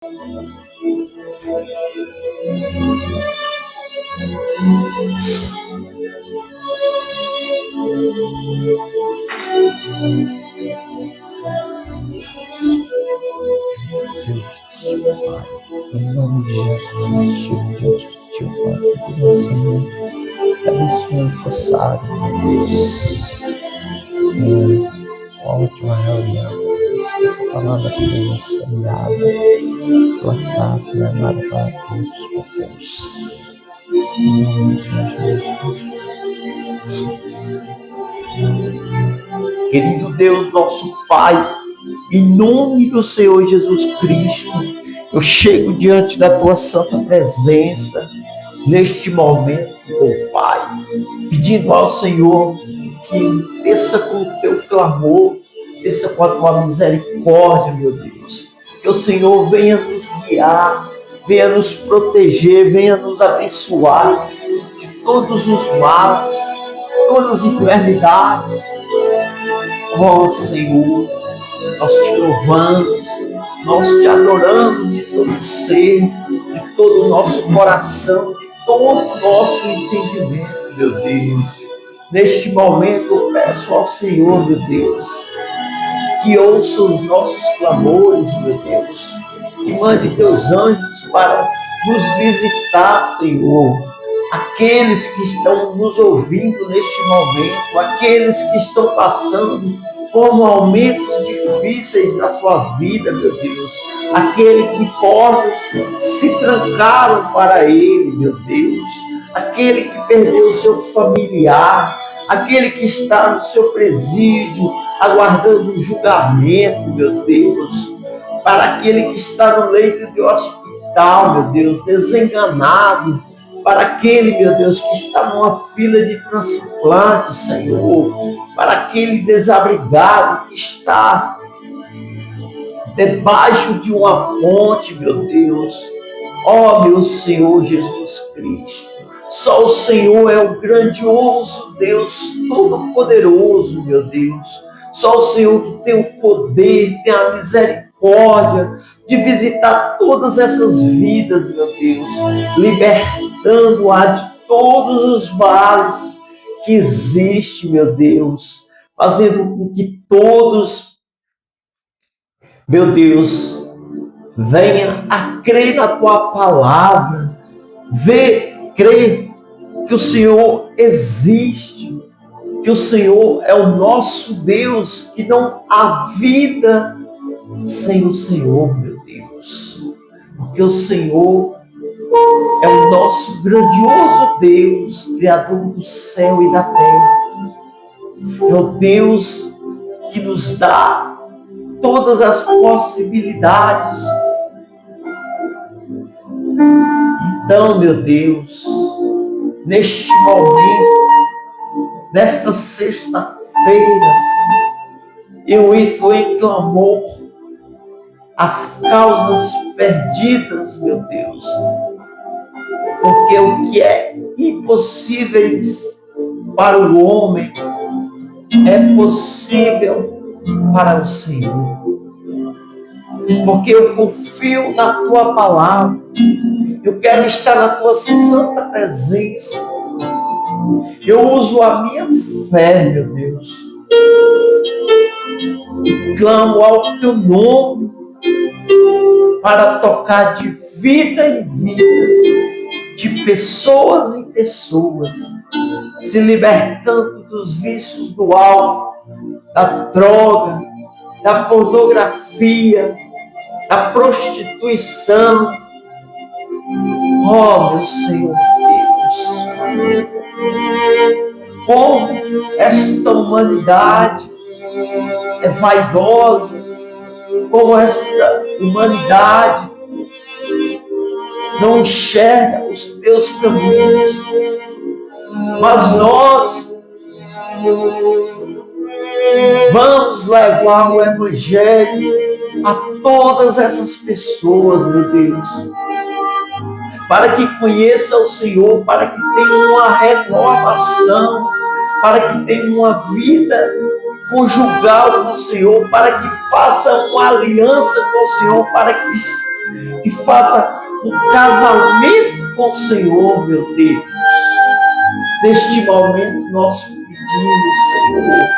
Pai, em nome de Jesus, chego diante de Ti, Pai, pedindo ao Senhor, que abençoe o Rosário, meu Deus, uma ótima reunião, que essa palavra seja semeada, plantada e amada para todos, meu Deus. Em nome do Senhor Jesus Cristo. Querido Deus, nosso Pai, em nome do Senhor Jesus Cristo, eu chego diante da Tua santa presença, neste momento, meu Pai, pedindo ao Senhor que desça com o Teu clamor, desça com a Tua misericórdia, meu Deus. Que o Senhor venha nos guiar, venha nos proteger, venha nos abençoar de todos os males, todas as enfermidades. Ó Senhor, nós te louvamos, nós te adoramos de todo o ser, de todo o nosso coração, de todo o nosso entendimento, meu Deus. Neste momento eu peço ao Senhor, meu Deus, que ouça os nossos clamores, meu Deus, que mande teus anjos para nos visitar, Senhor. Aqueles que estão nos ouvindo neste momento, aqueles que estão passando por momentos difíceis na sua vida, meu Deus. Aquele que portas se trancaram para ele, meu Deus. Aquele que perdeu o seu familiar, aquele que está no seu presídio, aguardando um julgamento, meu Deus. Para aquele que está no leito de hospital, meu Deus, desenganado. Para aquele, meu Deus, que está numa fila de transplante, Senhor. Para aquele desabrigado que está debaixo de uma ponte, meu Deus. Ó, meu Senhor Jesus Cristo. Só o Senhor é o grandioso Deus todo-poderoso, meu Deus. Só o Senhor que tem o poder, tem a misericórdia de visitar todas essas vidas, meu Deus, libertando-a de todos os males que existem, meu Deus, fazendo com que todos, meu Deus, venham a crer na Tua palavra, crer que o Senhor existe, que o Senhor é o nosso Deus, que não há vida sem o Senhor, meu Deus. Porque o Senhor é o nosso grandioso Deus, Criador do céu e da terra. É o Deus que nos dá todas as possibilidades. Então, meu Deus, neste momento, nesta sexta-feira, eu entro em clamor as causas perdidas, meu Deus. Porque o que é impossível para o homem é possível para o Senhor. Porque eu confio na Tua palavra. Eu quero estar na Tua santa presença. Eu uso a minha fé, meu Deus. Clamo ao Teu nome para tocar de vida em vida, de pessoas em pessoas, se libertando dos vícios do álcool, da droga, da pornografia, da prostituição. Oh, meu Senhor Deus, como esta humanidade é vaidosa, como esta humanidade não enxerga os Teus caminhos, mas nós vamos levar o Evangelho a todas essas pessoas, meu Deus, para que conheçam o Senhor, para que tenham uma renovação, para que tenham uma vida conjugal com o Senhor, para que façam uma aliança com o Senhor, para que que faça um casamento com o Senhor, meu Deus. Neste momento nós pedimos, Senhor,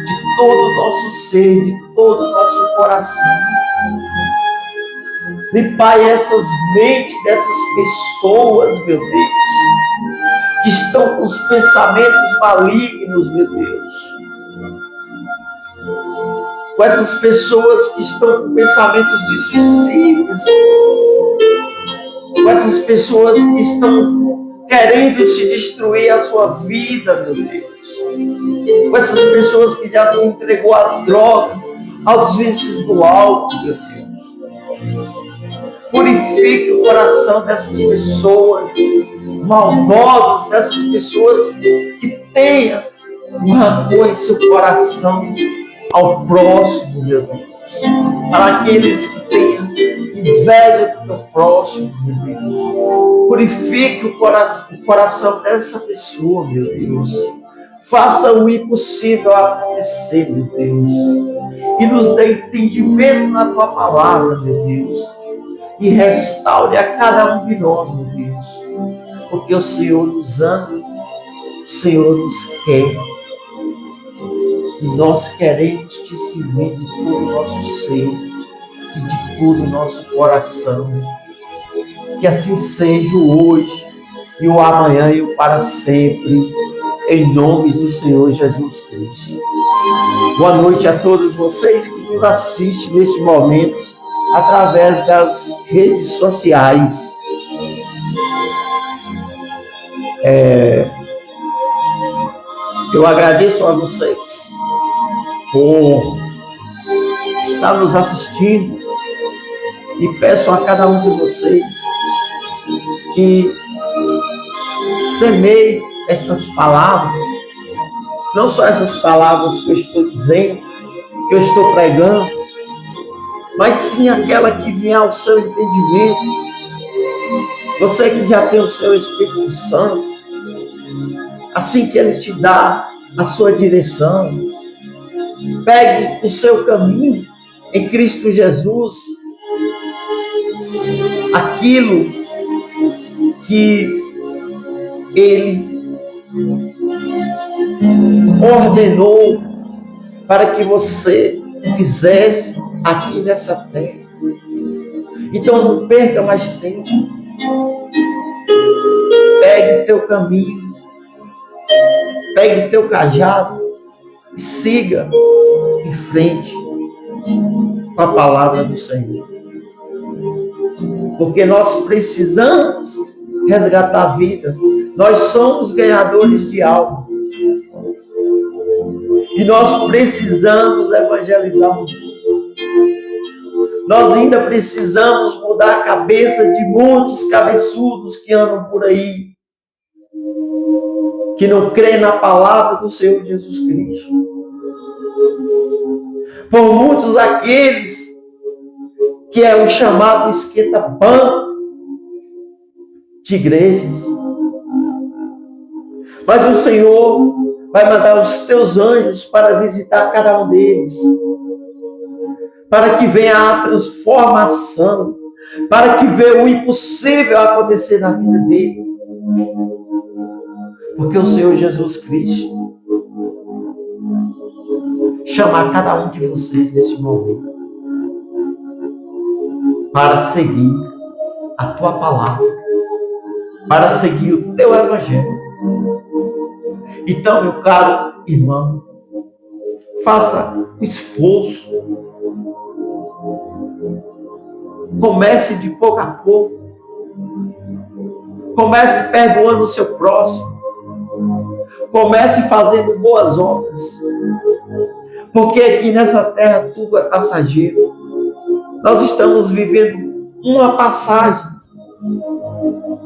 de todo o nosso ser, de todo o nosso coração. Pai, essas mentes dessas pessoas, meu Deus, que estão com os pensamentos malignos, meu Deus. Com essas pessoas que estão com pensamentos de suicídios, com essas pessoas que estão querendo se destruir a sua vida, meu Deus. Com essas pessoas que já se entregou às drogas, aos vícios do álcool, meu Deus. Purifique o coração dessas pessoas maldosas, dessas pessoas que tenham um rancor em seu coração ao próximo, meu Deus. Para aqueles que tenham inveja do teu próximo, meu Deus. Purifique o coração dessa pessoa, meu Deus. Faça o impossível acontecer, meu Deus. E nos dê entendimento na tua palavra, meu Deus. E restaure a cada um de nós, meu Deus. Porque o Senhor nos ama, o Senhor nos quer. E nós queremos te servir de todo o nosso ser e de todo o nosso coração. Que assim seja o hoje e o amanhã e o para sempre. Em nome do Senhor Jesus Cristo. Boa noite a todos vocês que nos assistem neste momento através das redes sociais. Eu agradeço a vocês por estar nos assistindo e peço a cada um de vocês que semeie essas palavras, não só essas palavras que eu estou dizendo, que eu estou pregando, mas sim aquela que vier ao seu entendimento. Você que já tem o seu Espírito Santo, assim que Ele te dá a sua direção, pegue o seu caminho em Cristo Jesus, aquilo que Ele ordenou para que você fizesse aqui nessa terra. Então não perca mais tempo. Pegue teu caminho, pegue teu cajado e siga em frente com a palavra do Senhor. Porque nós precisamos resgatar a vida. Nós somos ganhadores de alma. E nós precisamos evangelizar o mundo. Nós ainda precisamos mudar a cabeça de muitos cabeçudos que andam por aí, que não creem na palavra do Senhor Jesus Cristo. Por muitos aqueles que é o chamado esquenta-pão de igrejas. Mas o Senhor vai mandar os teus anjos para visitar cada um deles, para que venha a transformação, para que venha o impossível acontecer na vida dele. Porque o Senhor Jesus Cristo chama cada um de vocês nesse momento para seguir a tua palavra, para seguir o teu evangelho. Então, meu caro irmão, faça um esforço. Comece de pouco a pouco. Comece perdoando o seu próximo. Comece fazendo boas obras. Porque aqui nessa terra tudo é passageiro. Nós estamos vivendo uma passagem.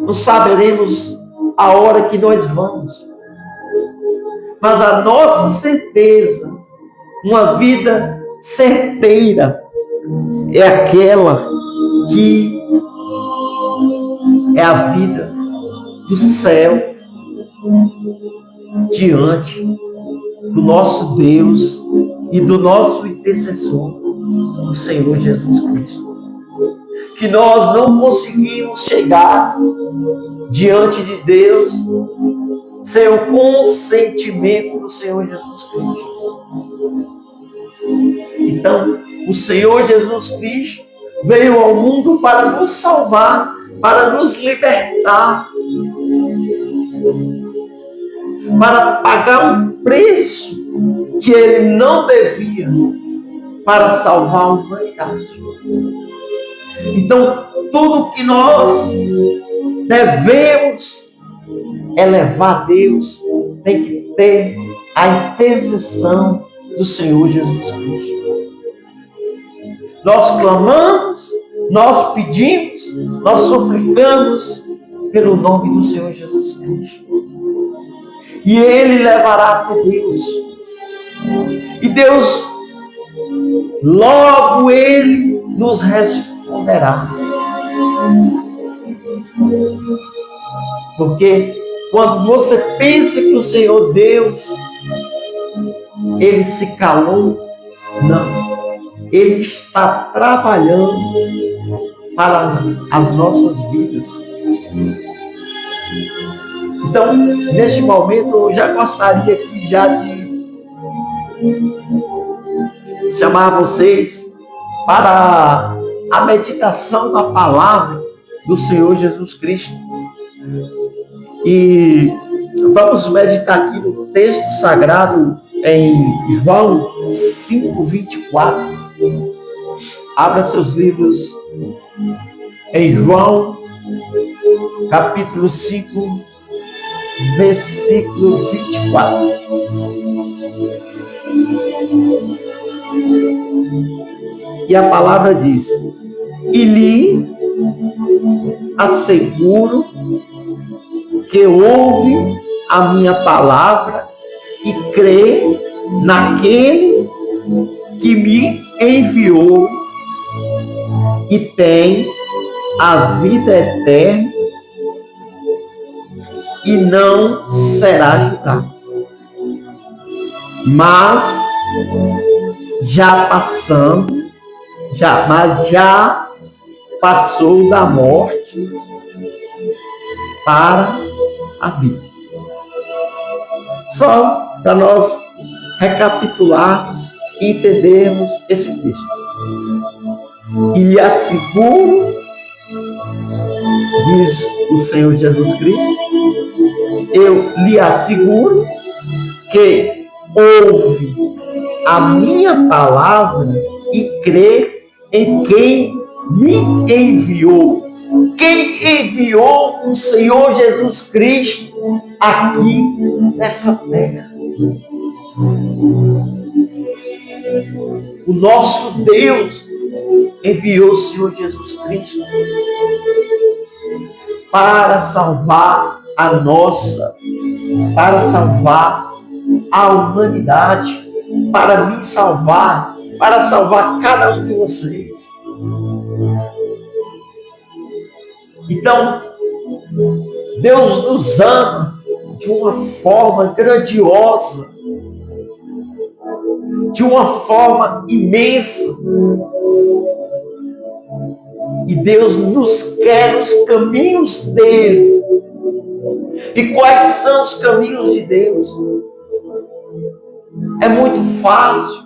Não saberemos a hora que nós vamos. Mas a nossa certeza, uma vida certeira, é aquela que é a vida do céu diante do nosso Deus e do nosso intercessor, o Senhor Jesus Cristo. que nós não conseguimos chegar diante de Deus sem o consentimento do Senhor Jesus Cristo. Então, o Senhor Jesus Cristo veio ao mundo para nos salvar, para nos libertar, para pagar um preço que Ele não devia, para salvar a humanidade. Então, tudo que nós devemos elevar a Deus tem que ter a intercessão do Senhor Jesus Cristo. Nós clamamos, nós pedimos, nós suplicamos pelo nome do Senhor Jesus Cristo. E Ele levará até Deus. E Deus, logo Ele nos responderá. Porque quando você pensa que o Senhor Deus, Ele se calou, não. Ele está trabalhando para as nossas vidas. Então, neste momento, eu já gostaria aqui de chamar vocês para a meditação da palavra do Senhor Jesus Cristo. E vamos meditar aqui no texto sagrado em João 5:24. Abra seus livros em João, capítulo 5, versículo 24. E a palavra diz: e lhe asseguro que ouve a minha palavra e crê naquele que me enviou e tem a vida eterna e não será julgado, mas já passou da morte para a vida. Só para nós recapitularmos e entendermos esse texto. E lhe asseguro, diz o Senhor Jesus Cristo, eu lhe asseguro que ouve a minha palavra e crê em quem me enviou. Quem enviou o Senhor Jesus Cristo aqui nesta terra? O nosso Deus enviou o Senhor Jesus Cristo para salvar para salvar a humanidade, para me salvar, para salvar cada um de vocês. Então, Deus nos ama de uma forma grandiosa, de uma forma imensa. E Deus nos quer nos caminhos dele. E quais são os caminhos de Deus? É muito fácil.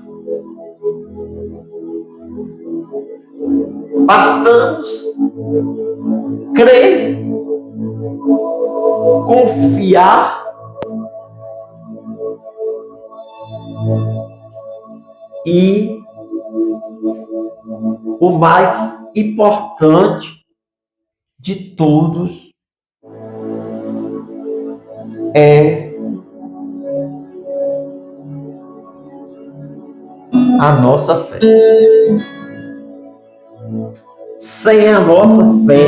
Bastamos crer, confiar e o mais importante de todos é a nossa fé. Sem a nossa fé,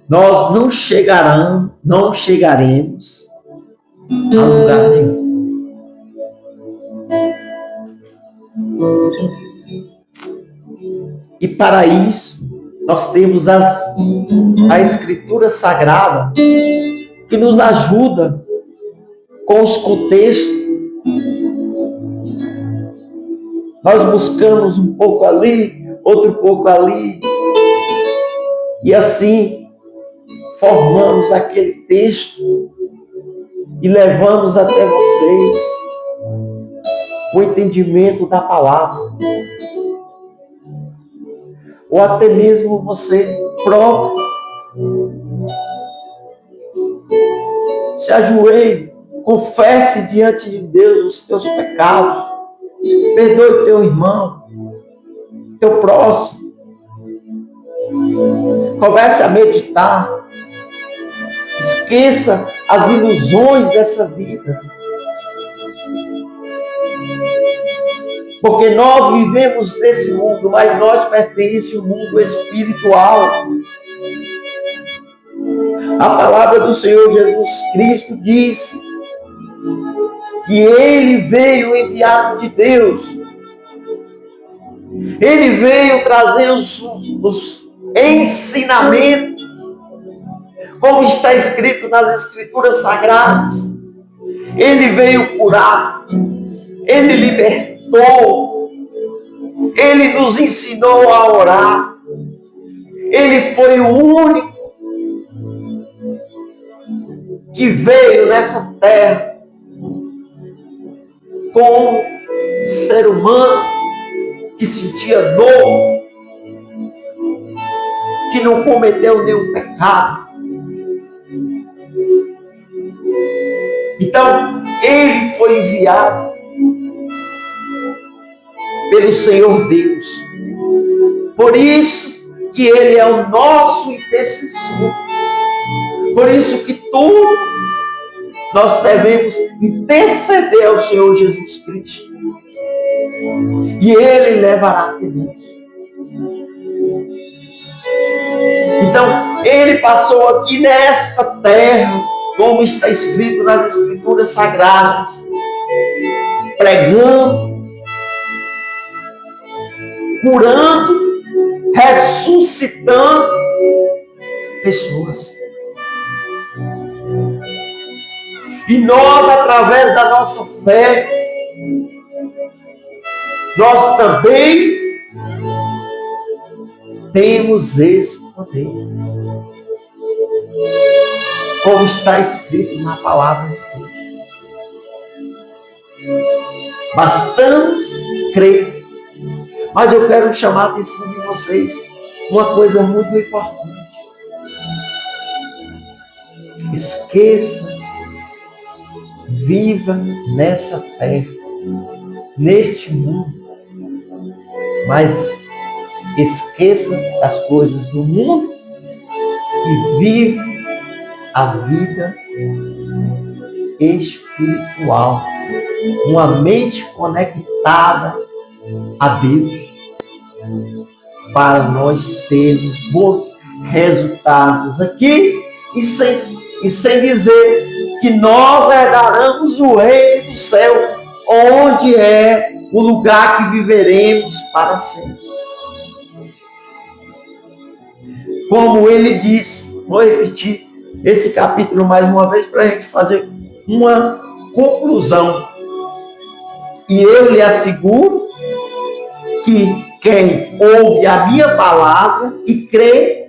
nós não chegaremos a lugar nenhum. E para isso, nós temos a Escritura Sagrada que nos ajuda com os contextos. Nós buscamos um pouco ali, outro pouco ali, E assim, formamos aquele texto e levamos até vocês o entendimento da palavra. Ou até mesmo você próprio. Se ajoelhe, confesse diante de Deus os teus pecados. Perdoe teu irmão, teu próximo. Comece a meditar. Esqueça as ilusões dessa vida. Porque nós vivemos nesse mundo, mas nós pertencemos ao mundo espiritual. A palavra do Senhor Jesus Cristo diz que Ele veio enviado de Deus. Ele veio trazer os ensinamentos, como está escrito nas Escrituras Sagradas. Ele veio curar, Ele libertou, Ele nos ensinou a orar. Ele foi o único que veio nessa terra como ser humano que sentia dor, que não cometeu nenhum pecado. Então, ele foi enviado pelo Senhor Deus. Por isso que ele é o nosso intercessor. Por isso que tudo nós devemos interceder ao Senhor Jesus Cristo. E Ele levará até Deus. Então, Ele passou aqui nesta terra, como está escrito nas Escrituras Sagradas, pregando, curando, ressuscitando pessoas. E nós, através da nossa fé, nós também temos esse poder. Como está escrito na palavra de Deus. Bastamos crer. Mas eu quero chamar a atenção de vocês uma coisa muito importante. Esqueça, viva nessa terra, neste mundo, mas esqueça das coisas do mundo e viva a vida espiritual, uma mente conectada a Deus, para nós termos bons resultados aqui e sem dizer que nós herdaremos o reino do céu, onde é o lugar que viveremos para sempre. Como ele diz, vou repetir esse capítulo mais uma vez para a gente fazer uma conclusão. E eu lhe asseguro que quem ouve a minha palavra e crê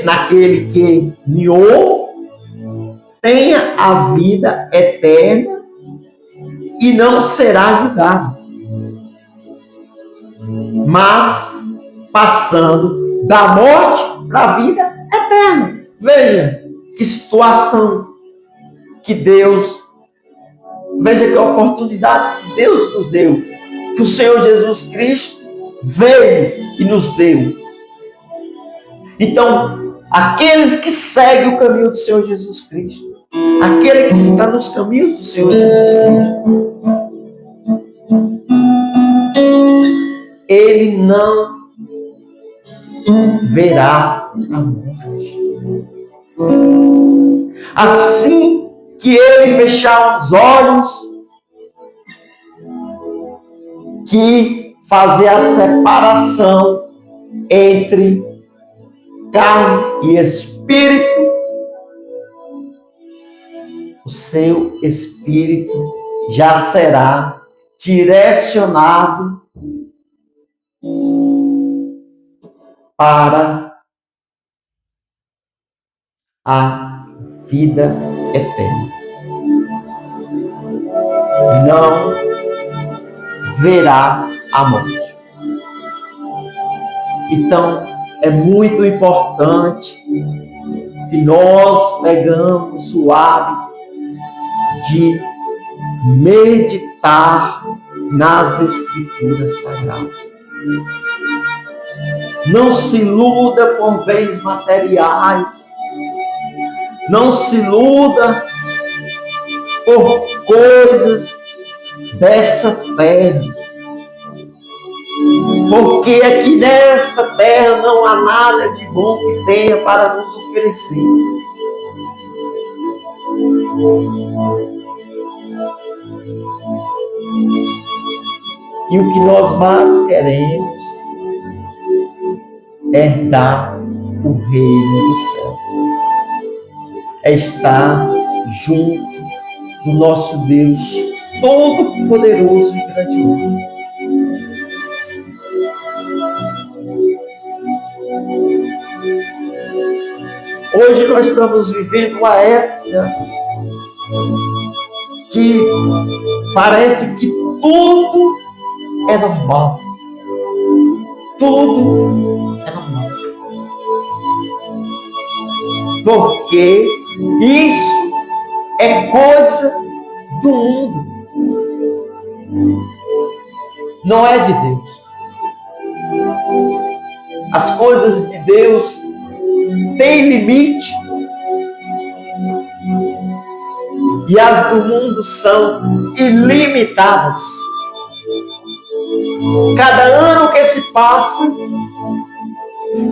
naquele que me ouve, tenha a vida eterna e não será julgado, mas passando da morte para a vida eterna. Veja que situação que Deus, veja que oportunidade que Deus nos deu, que o Senhor Jesus Cristo veio e nos deu. Então, aqueles que seguem o caminho do Senhor Jesus Cristo, aquele que está nos caminhos do Senhor Jesus Cristo, ele não verá a morte. Assim que ele fechar os olhos, que fazer a separação entre carne e espírito, o seu espírito já será direcionado para a vida eterna. Não verá a morte. Então, é muito importante que nós pegamos o hábito de meditar nas Escrituras Sagradas. Não se iluda por bens materiais. Não se iluda por coisas dessa terra. Porque aqui nesta terra não há nada de bom que tenha para nos oferecer. E o que nós mais queremos é herdar o reino do céu. É estar junto do nosso Deus Todo-Poderoso e Grandioso. Hoje nós estamos vivendo uma época que parece que tudo é normal. Tudo é normal. Porque isso é coisa do mundo. Não é de Deus. As coisas de Deus têm limite. E as do mundo são ilimitadas. Cada ano que se passa,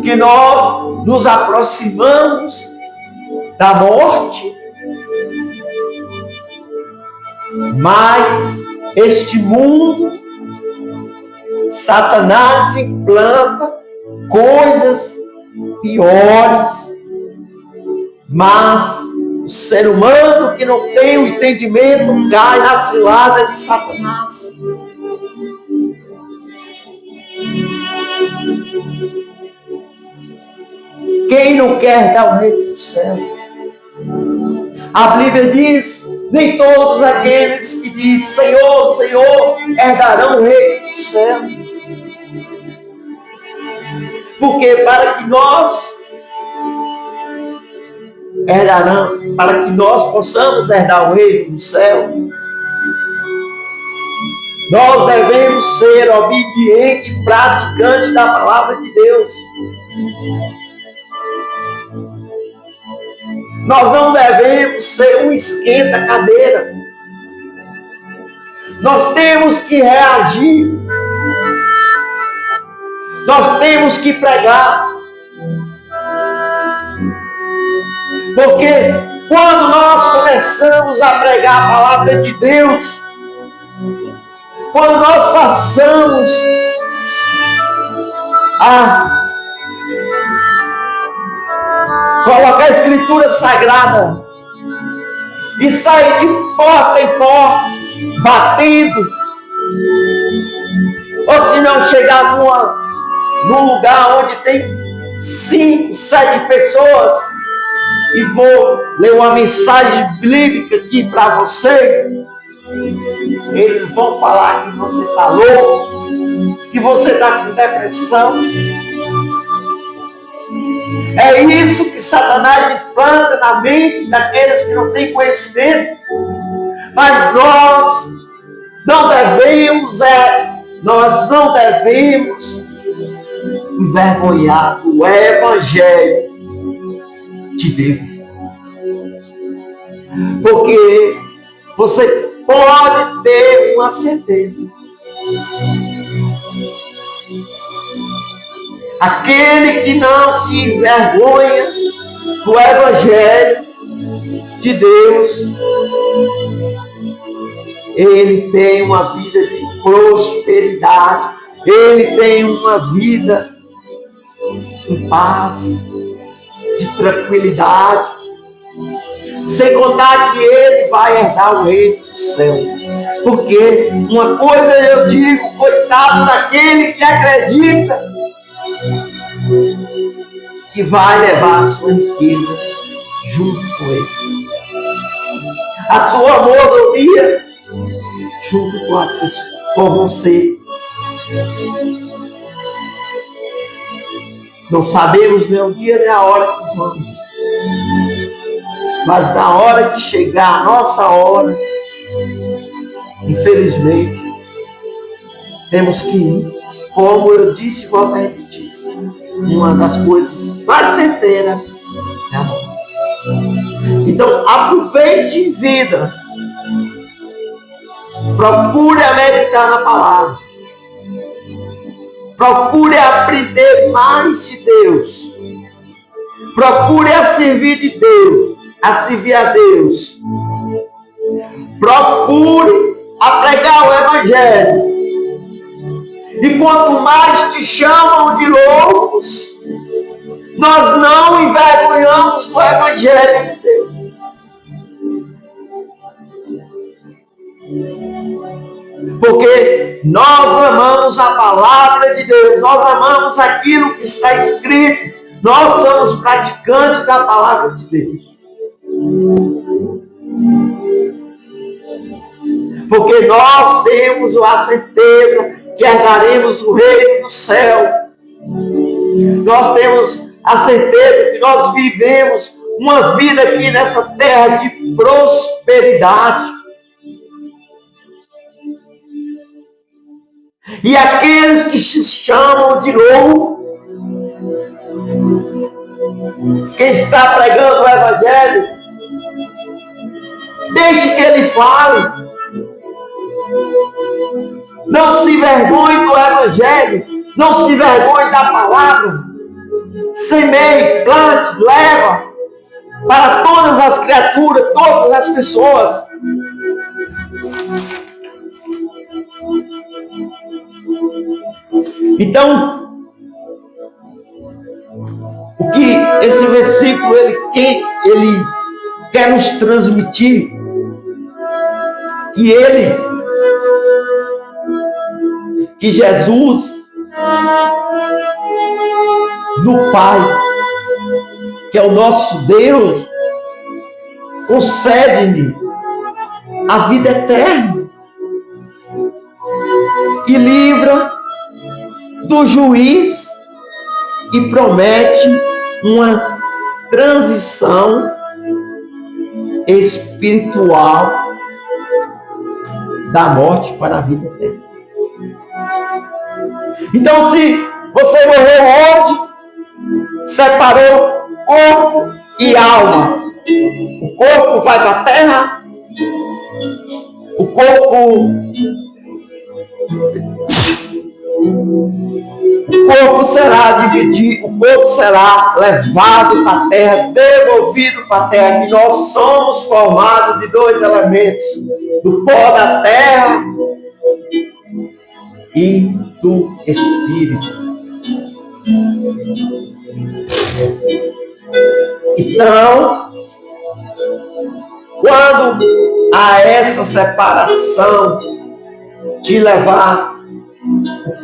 que nós nos aproximamos da morte, mas este mundo, Satanás implanta coisas piores, mas o ser humano que não tem o entendimento cai na cilada de Satanás. Quem não quer dar o reino do céu? A Bíblia diz, nem todos aqueles que dizem Senhor, Senhor, herdarão o reino do céu. Porque para que nós possamos herdar o reino do céu, nós devemos ser obedientes, praticantes da palavra de Deus. Nós não devemos ser um esquenta-cadeira. Nós temos que reagir. Nós temos que pregar. Porque quando nós começamos a pregar a palavra de Deus, quando nós passamos a colocar a Escritura Sagrada e sair de porta em porta, batendo, ou se não chegar num lugar onde tem 5, 7 pessoas e vou ler uma mensagem bíblica aqui para vocês, eles vão falar que você está louco, que você está com depressão. É isso que Satanás implanta na mente daqueles que não têm conhecimento. Mas nós não devemos envergonhar o Evangelho de Deus. Porque você pode ter uma certeza. Aquele que não se envergonha do Evangelho de Deus, ele tem uma vida de prosperidade, ele tem uma vida em paz, de tranquilidade, sem contar que ele vai herdar o reino do céu. Porque uma coisa eu digo, coitado daquele que acredita que vai levar a sua riqueza junto com ele. A sua mordomia junto com você. Não sabemos nem o dia nem a hora que vamos. Mas na hora que chegar a nossa hora, infelizmente, temos que ir. Como eu disse e volto a repetir, uma das coisas mais certeiras é a morte. Então, aproveite em vida. Procure meditar na palavra. Procure aprender mais de Deus. Procure a servir de Deus, a servir a Deus. Procure a pregar o Evangelho. E quanto mais te chamam de loucos, nós não envergonhamos o Evangelho de Deus. Porque nós amamos a palavra de Deus, nós amamos aquilo que está escrito, nós somos praticantes da palavra de Deus. Porque nós temos a certeza que herdaremos o reino do céu. Nós temos a certeza que nós vivemos uma vida aqui nessa terra de prosperidade. E aqueles que se chamam de louco, quem está pregando o Evangelho, deixe que ele fale. Não se envergonhe do Evangelho, não se envergonhe da palavra. Semeie, plante, leva para todas as criaturas, todas as pessoas. Então, o que esse versículo ele quer nos transmitir, que Jesus, no Pai, que é o nosso Deus, concede-lhe a vida eterna e livra do juiz e promete uma transição espiritual da morte para a vida eterna. Então, se você morreu hoje, separou corpo e alma. O corpo vai para a terra, o corpo será dividido, o corpo será levado para a terra, devolvido para a terra, que nós somos formados de dois elementos, do pó da terra e do Espírito. Então, quando há essa separação de levar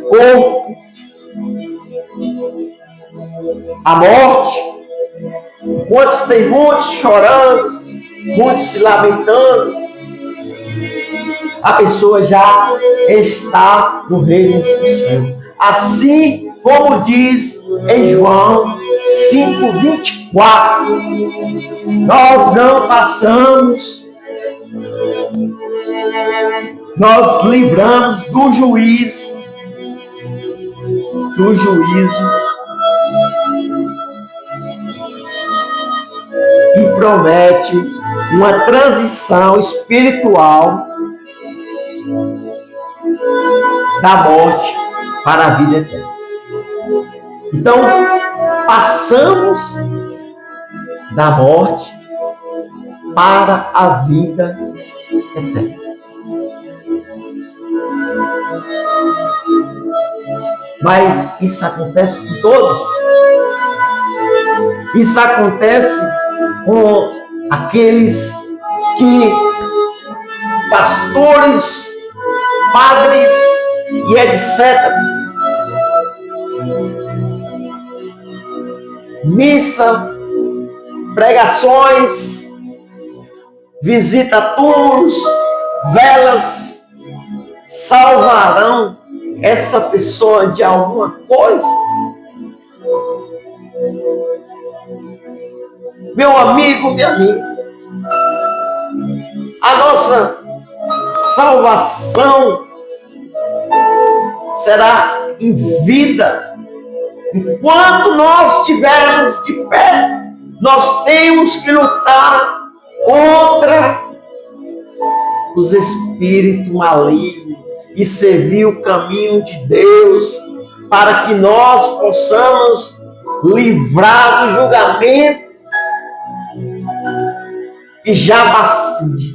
o corpo à morte, enquanto tem muitos chorando, muitos se lamentando, a pessoa já está no reino do céu. Assim como diz em João 5:24, nós não passamos, nós livramos do juízo, e promete uma transição espiritual da morte para a vida eterna. Então, passamos da morte para a vida eterna. Mas isso acontece com todos? Isso acontece com aqueles que, pastores, padres e etc., missa, pregações, visita a túmulos, velas, salvarão essa pessoa de alguma coisa? Meu amigo, minha amiga, a nossa salvação será em vida. Enquanto nós estivermos de pé, nós temos que lutar contra os espíritos malignos e servir o caminho de Deus, para que nós possamos livrar do julgamento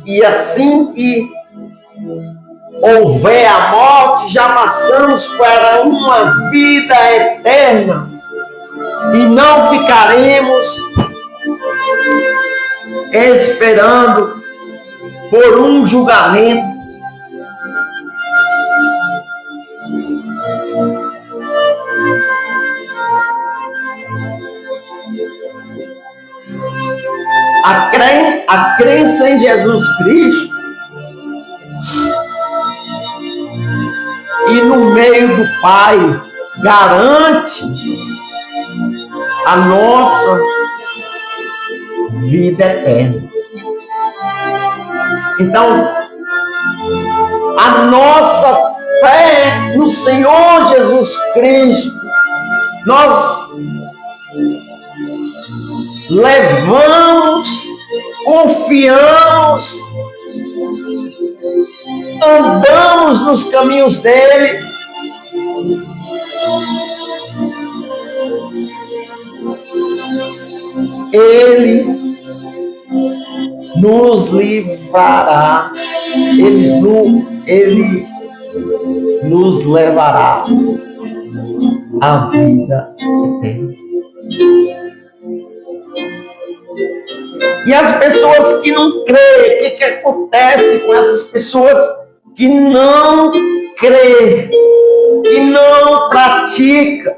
e assim que houver a morte, já passamos para uma vida eterna e não ficaremos esperando por um julgamento. A crença em Jesus Cristo e no meio do Pai garante a nossa vida eterna. Então, a nossa fé no Senhor Jesus Cristo, nós levamos, confiamos, andamos nos caminhos dele, ele nos livrará, ele nos levará à vida eterna. E as pessoas que não creem, o que acontece com essas pessoas que não creem, que não praticam?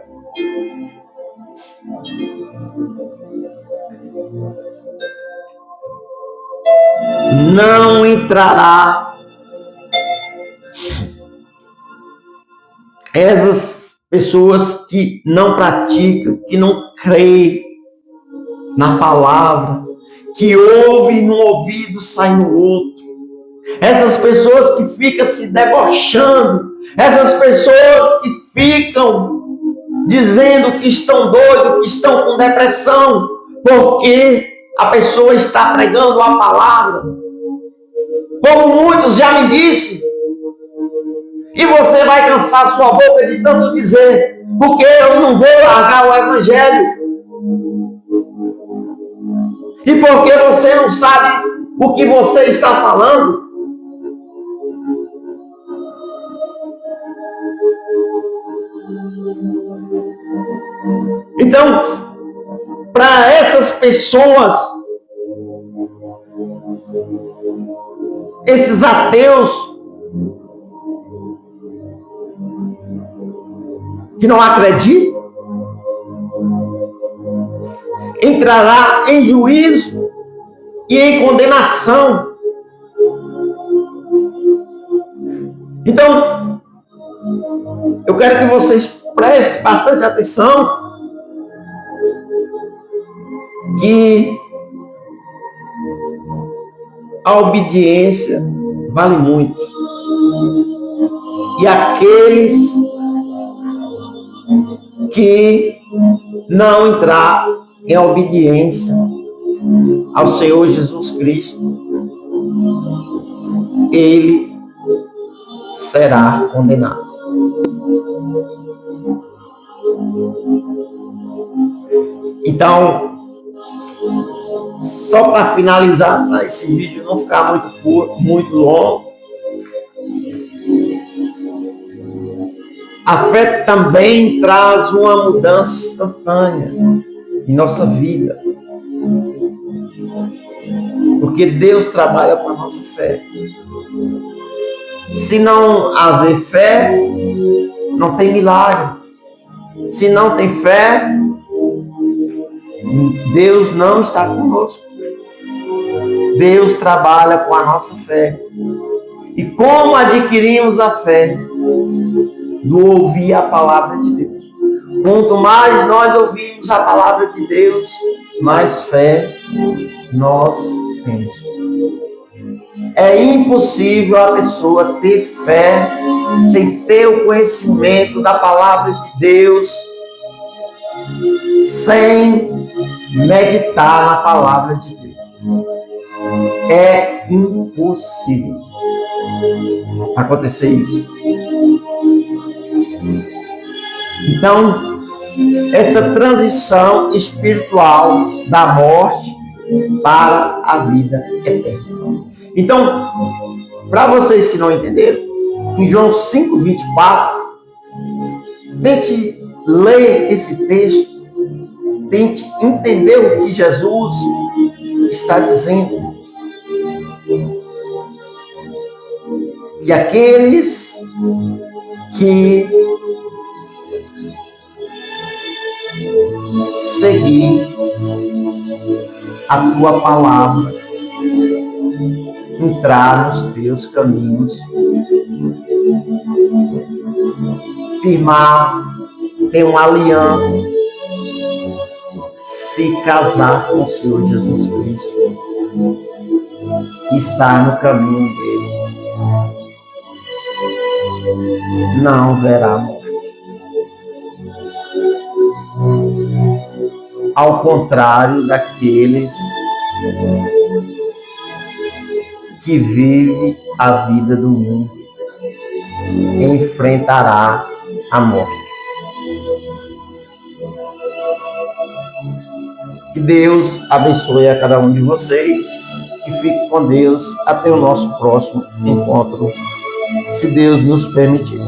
Não entrará. Essas pessoas que não praticam, que não creem na palavra, que ouve num ouvido, sai no outro. Essas pessoas que ficam se debochando, essas pessoas que ficam dizendo que estão doidos, que estão com depressão, porque a pessoa está pregando a palavra. Como muitos já me disseram, e você vai cansar sua boca de tanto dizer, porque eu não vou largar o evangelho. E porque você não sabe o que você está falando. Então, para essas pessoas, esses ateus, que não acreditam, entrará em juízo e em condenação. Então, eu quero que vocês prestem bastante atenção, que a obediência vale muito. E aqueles que não entrar em obediência ao Senhor Jesus Cristo, ele será condenado. Então, só para finalizar, para esse vídeo não ficar muito longo, a fé também traz uma mudança instantânea em nossa vida. Porque Deus trabalha com a nossa fé. Se não haver fé, não tem milagre. Se não tem fé, Deus não está conosco. Deus trabalha com a nossa fé. E como adquirimos a fé? Do ouvir a palavra de Deus. Quanto mais nós ouvimos a palavra de Deus, mais fé nós temos. É impossível a pessoa ter fé sem ter o conhecimento da palavra de Deus, sem meditar na palavra de Deus. É impossível acontecer isso. Então, essa transição espiritual da morte para a vida eterna. Então, para vocês que não entenderam, em João 5:24, tente ler esse texto, tente entender o que Jesus está dizendo. Que aqueles que seguir a tua palavra, entrar nos teus caminhos, firmar, ter uma aliança, se casar com o Senhor Jesus Cristo, estar no caminho dele, não verá morte. Ao contrário daqueles que vivem a vida do mundo, enfrentará a morte. Que Deus abençoe a cada um de vocês e fique com Deus até o nosso próximo encontro, se Deus nos permitir.